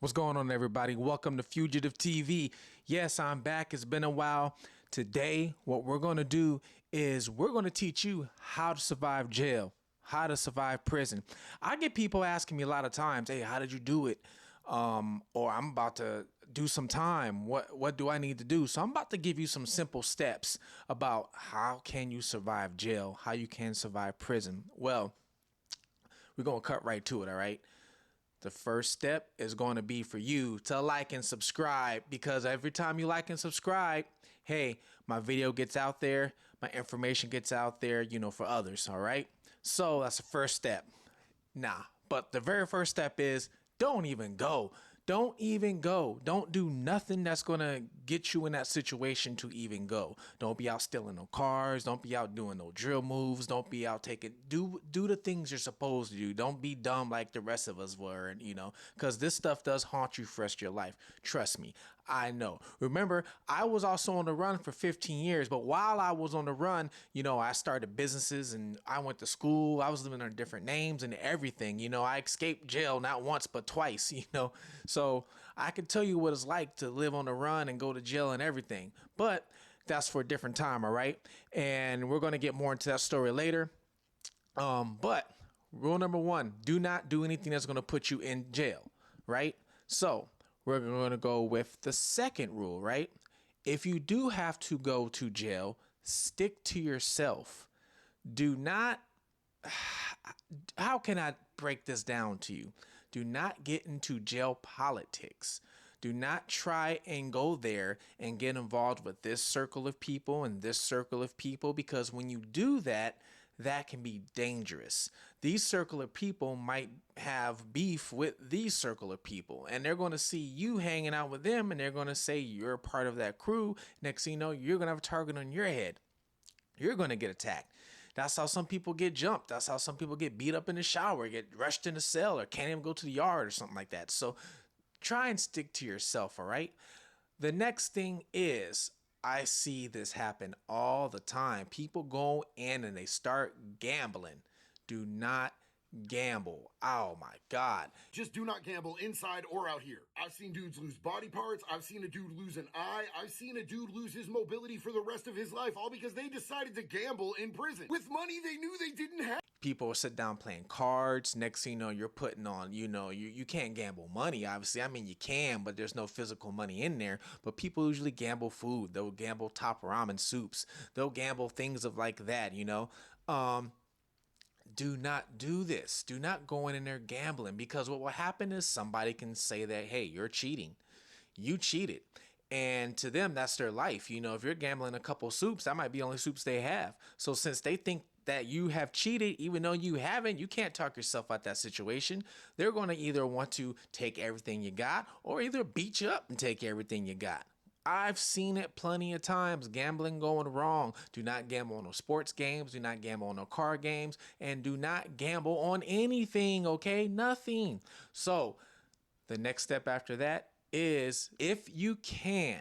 What's going on, everybody? Welcome to Fugitive TV. Yes, I'm back. It's been a while. Today, what we're going to do is we're going to teach you how to survive jail, how to survive prison. I get people asking me a lot of times, hey, how did you do it? Or I'm about to do some time. What do I need to do? So I'm about to give you some simple steps about how can you survive jail, how you can survive prison. Well, we're going to cut right to it, all right? The first step is going to be for you to like and subscribe, because every time you like and subscribe, hey, my video gets out there, my information gets out there, for others, all right? So that's the first step. But the very first step is don't even go. Don't even go. Don't do nothing that's going to get you in that situation to even go. Don't be out stealing no cars. Don't be out doing no drill moves. Don't be out do the things you're supposed to do. Don't be dumb like the rest of us were, because this stuff does haunt you for the rest of your life. Trust me, I know. Remember, I was also on the run for 15 years, but while I was on the run, I started businesses and I went to school. I was living under different names and everything. I escaped jail not once, but twice, So I can tell you what it's like to live on the run and go to jail and everything. But that's for a different time, all right? And we're going to get more into that story later. But rule number one, do not do anything that's going to put you in jail, right? So we're going to go with the second rule, right? If you do have to go to jail, stick to yourself. Do not, how can I break this down to you? Do not get into jail politics. Do not try and go there and get involved with this circle of people and this circle of people, because when you do that, that can be dangerous. These circle of people might have beef with these circle of people, and they're going to see you hanging out with them, and they're going to say you're part of that crew. Next thing you know, you're going to have a target on your head. You're going to get attacked. That's how some people get jumped. That's how some people get beat up in the shower, get rushed in the cell, or can't even go to the yard or something like that. So try and stick to yourself, all right? The next thing is, I see this happen all the time. People go in and they start gambling. Do not gamble. Oh my God. Just do not gamble inside or out here. I've seen dudes lose body parts. I've seen a dude lose an eye. I've seen a dude lose his mobility for the rest of his life, all because they decided to gamble in prison with money they knew they didn't have. People will sit down playing cards. Next thing you know, you're putting on, you can't gamble money, obviously. I mean, you can, but there's no physical money in there. But people usually gamble food. They'll gamble top ramen soups. They'll gamble things of like that, Do not do this. Do not go in there gambling, because what will happen is somebody can say that, hey, you're cheating. You cheated. And to them, that's their life. If you're gambling a couple soups, that might be the only soups they have. So since they think that you have cheated, even though you haven't, you can't talk yourself out that situation. They're going to either want to take everything you got, or either beat you up and take everything you got. I've seen it plenty of times, gambling going wrong. Do not gamble on no sports games. Do not gamble on no car games. And do not gamble on anything, okay? Nothing. So the next step after that is, if you can,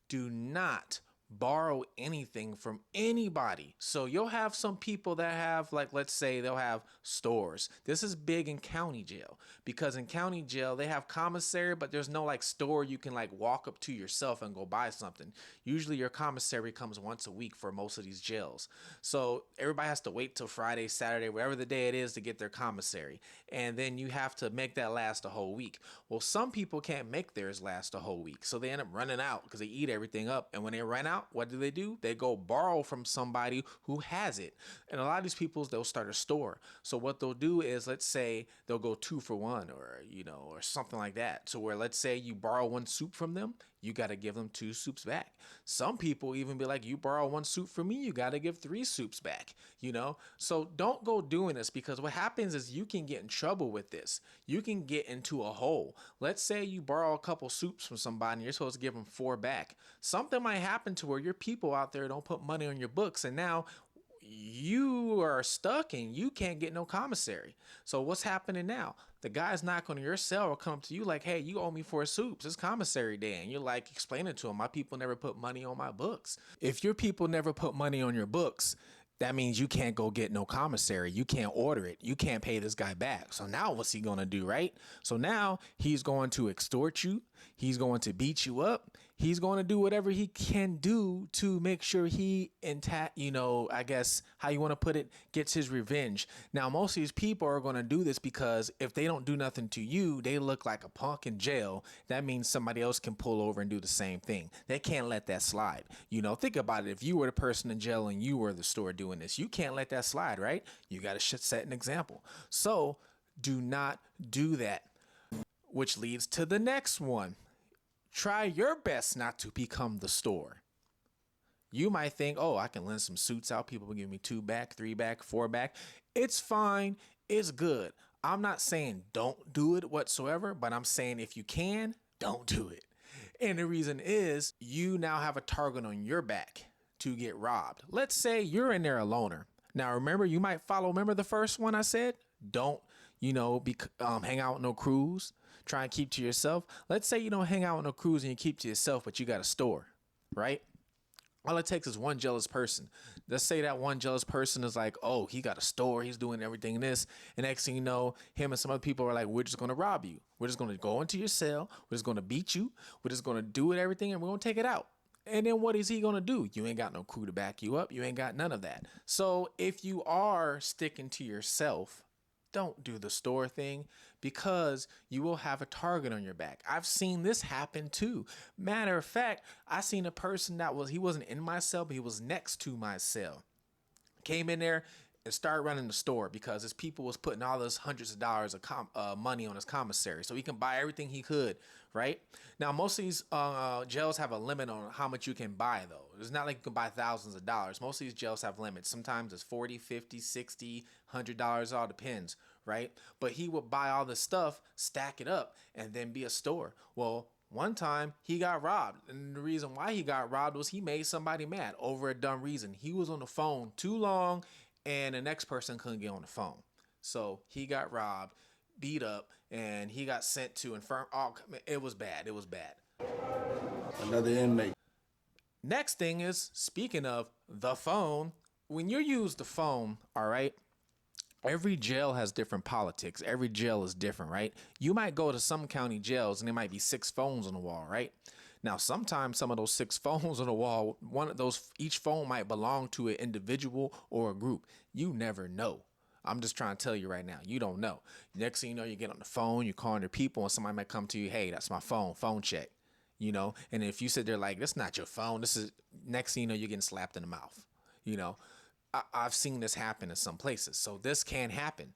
do not borrow anything from anybody. So you'll have some people that have, like, let's say they'll have stores. This is big in county jail, because in county jail they have commissary, but there's no like store you can like walk up to yourself and go buy something. Usually your commissary comes once a week for most of these jails. So everybody has to wait till Friday, Saturday, whatever the day it is, to get their commissary. And then you have to make that last a whole week. Well, some people can't make theirs last a whole week. So they end up running out because they eat everything up. And when they run out, what do? They go borrow from somebody who has it. And a lot of these people, they'll start a store. So what they'll do is, let's say they'll go 2 for 1, or or something like that. So where, let's say you borrow 1 soup from them, you got to give them 2 soups back. Some people even be like, you borrow 1 soup from me, you got to give 3 soups back. So don't go doing this, because what happens is you can get in trouble with this. You can get into a hole. Let's say you borrow a couple soups from somebody and you're supposed to give them 4 back. Something might happen to where your people out there don't put money on your books, and now you are stuck and you can't get no commissary. So what's happening now? The guy's knocking on your cell, will come up to you like, hey, you owe me 4 soups. It's commissary day. And you're like explaining to him, my people never put money on my books. If your people never put money on your books, that means you can't go get no commissary. You can't order it. You can't pay this guy back. So now what's he going to do, right? So now he's going to extort you. He's going to beat you up. He's going to do whatever he can do to make sure he intact, I guess how you want to put it, gets his revenge. Now, most of these people are going to do this because if they don't do nothing to you, they look like a punk in jail. That means somebody else can pull over and do the same thing. They can't let that slide. Think about it. If you were the person in jail and you were the store doing this, you can't let that slide, right? You got to set an example. So do not do that, which leads to the next one. Try your best not to become the store. You might think, oh, I can lend some suits out. People will give me 2 back, 3 back, 4 back. It's fine. It's good. I'm not saying don't do it whatsoever, but I'm saying if you can, don't do it. And the reason is you now have a target on your back to get robbed. Let's say you're in there a loner. Now, remember, you might remember the first one I said? Don't, hang out with no crews. Try and keep to yourself. Let's say you don't hang out with no crews and you keep to yourself, but you got a store, right? All it takes is one jealous person. Let's say that one jealous person is like, oh, he got a store. He's doing everything in this. And next thing you know, him and some other people are like, we're just going to rob you. We're just going to go into your cell. We're just going to beat you. We're just going to do it, everything, and we're going to take it out. And then what is he going to do? You ain't got no crew to back you up. You ain't got none of that. So if you are sticking to yourself, don't do the store thing because you will have a target on your back. I've seen this happen too. Matter of fact, I seen a person he wasn't in my cell, but he was next to my cell. Came in there and started running the store because his people was putting all this hundreds of dollars of money on his commissary so he can buy everything he could, right? Now, most of these jails have a limit on how much you can buy, though. It's not like you can buy thousands of dollars. Most of these jails have limits. Sometimes it's 40, 50, 60, $100, all depends, right? But he would buy all this stuff, stack it up, and then be a store. Well, one time he got robbed, and the reason why he got robbed was he made somebody mad over a dumb reason. He was on the phone too long, and the next person couldn't get on the phone. So he got robbed, beat up, and he got sent to infirm. Oh, it was bad. It was bad. Another inmate. Next thing is, speaking of the phone, when you use the phone, all right, every jail has different politics. Every jail is different, right? You might go to some county jails and there might be 6 phones on the wall, right? Now, sometimes some of those 6 phones on the wall, each phone might belong to an individual or a group. You never know. I'm just trying to tell you right now, you don't know. Next thing you know, you get on the phone, you're calling your people, and somebody might come to you, hey, that's my phone check. And if you sit there like, that's not your phone, next thing you know, you're getting slapped in the mouth. I've seen this happen in some places. So this can happen.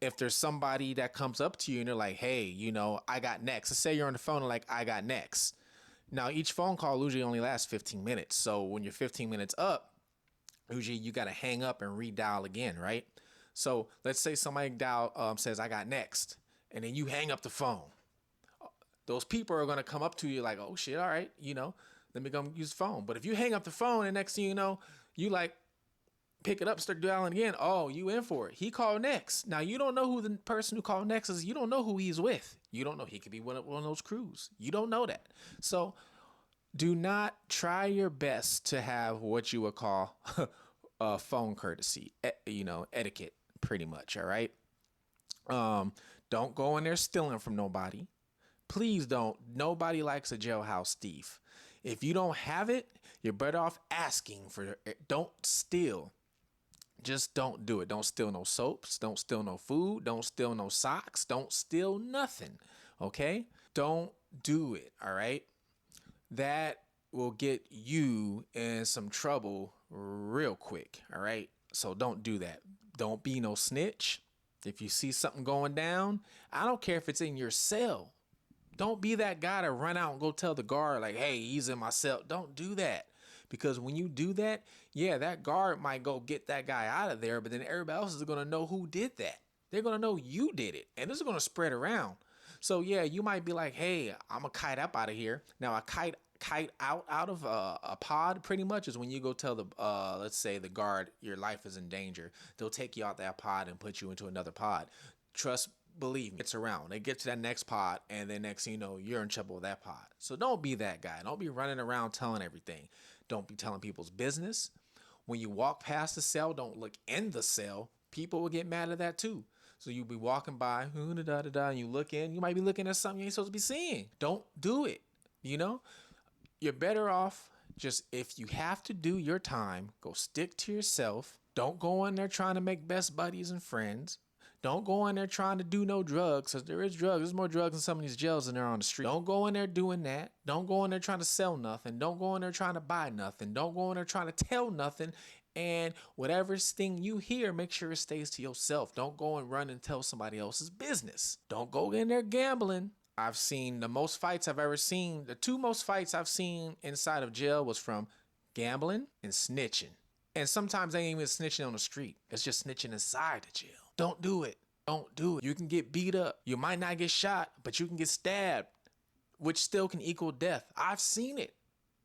If there's somebody that comes up to you and they're like, hey, I got next. Let's say you're on the phone and like, I got next. Now, each phone call usually only lasts 15 minutes. So when you're 15 minutes up, usually you got to hang up and redial again, right? So let's say somebody says, I got next. And then you hang up the phone. Those people are going to come up to you like, oh, shit, all right, let me go use the phone. But if you hang up the phone and next thing you know, you like, pick it up, start dialing again. Oh, you in for it. He called next. Now, you don't know who the person who called next is. You don't know who he's with. You don't know. He could be one of those crews. You don't know that. So do not try your best to have what you would call phone courtesy, etiquette, pretty much. All right. Don't go in there stealing from nobody. Please don't. Nobody likes a jailhouse thief. If you don't have it, you're better off asking for it. Don't steal. Just don't do it. Don't steal no soaps. Don't steal no food. Don't steal no socks. Don't steal nothing. Okay? Don't do it. All right? That will get you in some trouble real quick. All right? So don't do that. Don't be no snitch. If you see something going down, I don't care if it's in your cell. Don't be that guy to run out and go tell the guard like, hey, he's in my cell. Don't do that. Because when you do that, yeah, that guard might go get that guy out of there, but then everybody else is going to know who did that. They're going to know you did it, and this is going to spread around. So, yeah, you might be like, hey, I'm going to kite up out of here. Now, a kite out of a pod pretty much is when you go tell let's say the guard your life is in danger. They'll take you out that pod and put you into another pod. Believe me, it's around. They get to that next pod, and then next thing you know, you're in trouble with that pod. So don't be that guy. Don't be running around telling everything. Don't be telling people's business. When you walk past the cell, don't look in the cell. People will get mad at that too. So you'll be walking by, and you look in, you might be looking at something you ain't supposed to be seeing. Don't do it. You know, you're better off just, if you have to do your time, go stick to yourself. Don't go in there trying to make best buddies and friends. Don't go in there trying to do no drugs, because there is drugs. There's more drugs in some of these jails than there are on the street. Don't go in there doing that. Don't go in there trying to sell nothing. Don't go in there trying to buy nothing. Don't go in there trying to tell nothing. And whatever thing you hear, make sure it stays to yourself. Don't go and run and tell somebody else's business. Don't go in there gambling. I've seen the most fights I've ever seen. The two most fights I've seen inside of jail was from gambling and snitching. And sometimes they ain't even snitching on the street. It's just snitching inside the jail. Don't do it. Don't do it. You can get beat up. You might not get shot, but you can get stabbed, which still can equal death. I've seen it.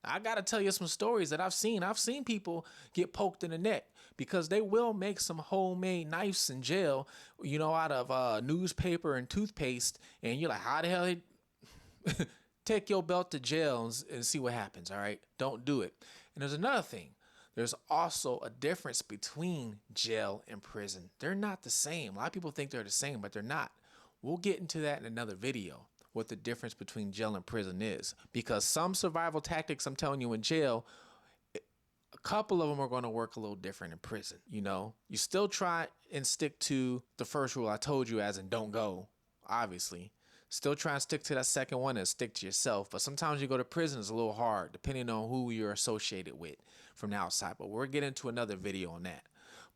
I got to tell you some stories that I've seen. I've seen people get poked in the neck because they will make some homemade knives in jail, you know, out of newspaper and toothpaste. And you're like, how the hell they take your belt to jail and see what happens. All right. Don't do it. And there's another thing. There's also a difference between jail and prison. They're not the same. A lot of people think they're the same, but they're not. We'll get into that in another video, what the difference between jail and prison is. Because some survival tactics, I'm telling you, in jail, a couple of them are going to work a little different in prison. You know, you still try and stick to the first rule I told you, as in don't go, obviously. Still try and stick to that second one and stick to yourself. But sometimes you go to prison, it's a little hard, depending on who you're associated with from the outside. But we'll get into another video on that.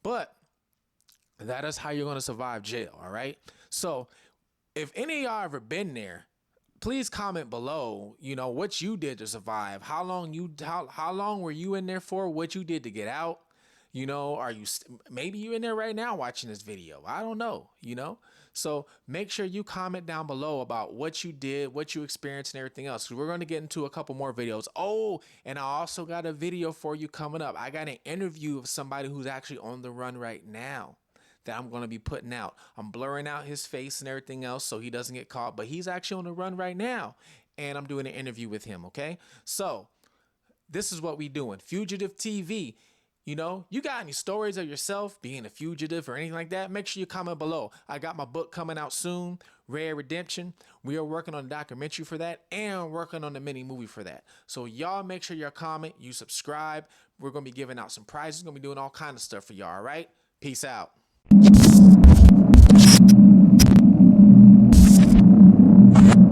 But that is how you're going to survive jail, all right? So if any of y'all ever been there, please comment below, you know, what you did to survive. How long were you in there for? What you did to get out? You know, maybe you're in there right now watching this video. I don't know, you know? So make sure you comment down below about what you did, what you experienced, and everything else. We're going to get into a couple more videos. Oh, and I also got a video for you coming up. I got an interview of somebody who's actually on the run right now that I'm going to be putting out. I'm blurring out his face and everything else so he doesn't get caught, but he's actually on the run right now, and I'm doing an interview with him, okay? So this is what we doing. Fugitive TV. You know, you got any stories of yourself being a fugitive or anything like that? Make sure you comment below. I got my book coming out soon, Rare Redemption. We are working on a documentary for that and working on a mini movie for that. So y'all make sure you comment, you subscribe. We're going to be giving out some prizes. We're going to be doing all kinds of stuff for y'all, all right? Peace out.